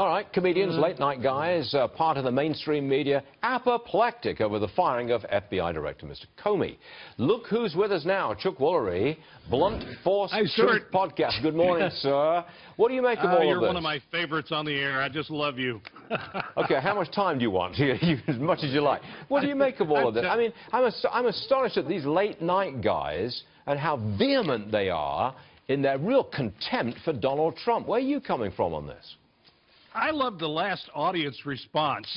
All right, comedians, late-night guys, part of the mainstream media, apoplectic over the firing of FBI Director Mr. Comey. Look who's with us now, Chuck Woolery, Blunt Force Truth Podcast. Good morning, sir. What do you make of all of this? You're one of my favorites on the air. I just love you. Okay, how much time do you want? As much as you like. What do you make of all of this? I mean, I'm astonished at these late-night guys and how vehement they are in their real contempt for Donald Trump. Where are you coming from on this? I love the last audience response.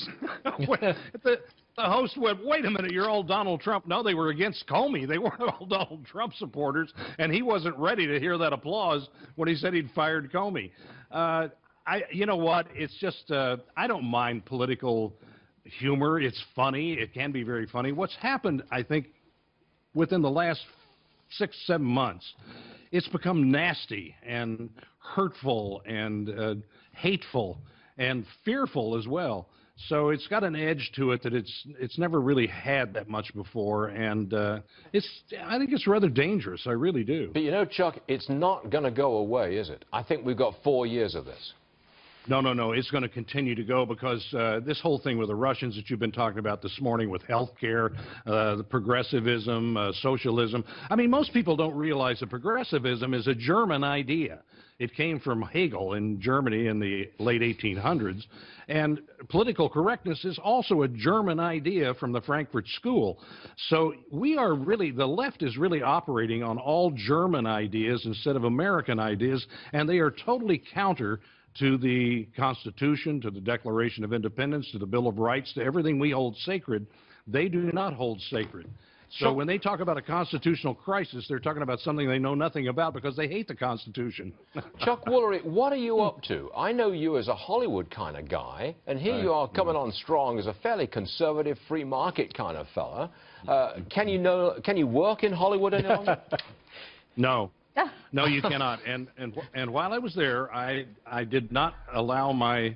The host went, wait a minute, you're all Donald Trump. No, they were against Comey. They weren't all Donald Trump supporters, and he wasn't ready to hear that applause when he said he'd fired Comey. You know what? It's just, I don't mind political humor. It's funny. It can be very funny. What's happened, I think, within the last 6, 7 months, it's become nasty and hurtful and hateful and fearful as well. So it's got an edge to it that it's never really had that much before, and I think it's rather dangerous. I really do. But you know, Chuck, it's not going to go away, is it? I think we've got 4 years of this. No. It's going to continue to go because this whole thing with the Russians that you've been talking about this morning with health care, the progressivism, socialism. I mean, most people don't realize that progressivism is a German idea. It came from Hegel in Germany in the late 1800s. And political correctness is also a German idea from the Frankfurt School. So we are really, the left is really operating on all German ideas instead of American ideas, and they are totally counter to the Constitution, to the Declaration of Independence, to the Bill of Rights, to everything we hold sacred. They do not hold sacred. So when they talk about a constitutional crisis, they're talking about something they know nothing about because they hate the Constitution. Chuck Woolery, what are you up to? I know you as a Hollywood kind of guy, and here you are coming on strong as a fairly conservative, free market kind of fella. Can you work in Hollywood any longer? No. No, you cannot. And while I was there, I did not allow my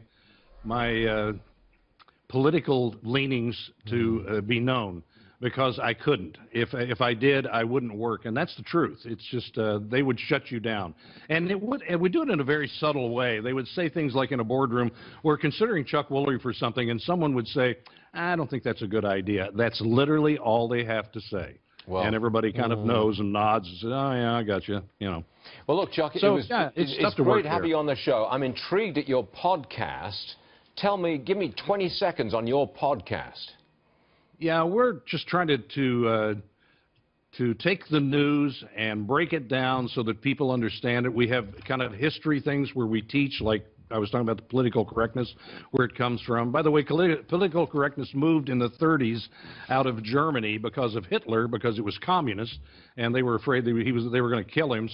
political leanings to be known because I couldn't. If I did, I wouldn't work, and that's the truth. It's just they would shut you down, and it would do it in a very subtle way. They would say things like in a boardroom, we're considering Chuck Woolery for something, and someone would say, I don't think that's a good idea. That's literally all they have to say. Well, and everybody kind of knows and nods and says, oh, yeah, I got you, you know. Well, look, Chuck, it's great to have you on the show. I'm intrigued at your podcast. Tell me, give me 20 seconds on your podcast. Yeah, we're just trying to take the news and break it down so that people understand it. We have kind of history things where we teach, like I was talking about the political correctness, where it comes from. By the way, political correctness moved in the 30s out of Germany because of Hitler, because it was communist, and they were afraid they were going to kill him,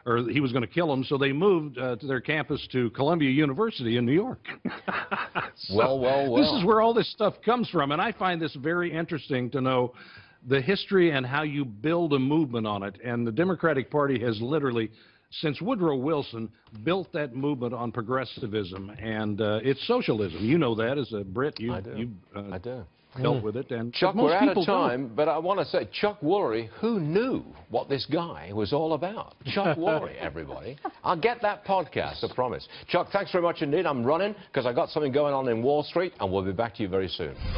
or he was going to kill them, so they moved to their campus to Columbia University in New York. Well. This is where all this stuff comes from, and I find this very interesting to know the history and how you build a movement on it. And the Democratic Party has literally, since Woodrow Wilson, built that movement on progressivism, and it's socialism. You know that as a Brit. I do. Dealt with it. And Chuck, we're out of time, but I want to say, Chuck Woolery, who knew what this guy was all about? Chuck Woolery, everybody. I'll get that podcast, I promise. Chuck, thanks very much indeed. I'm running because I got something going on in Wall Street, and we'll be back to you very soon. Promise.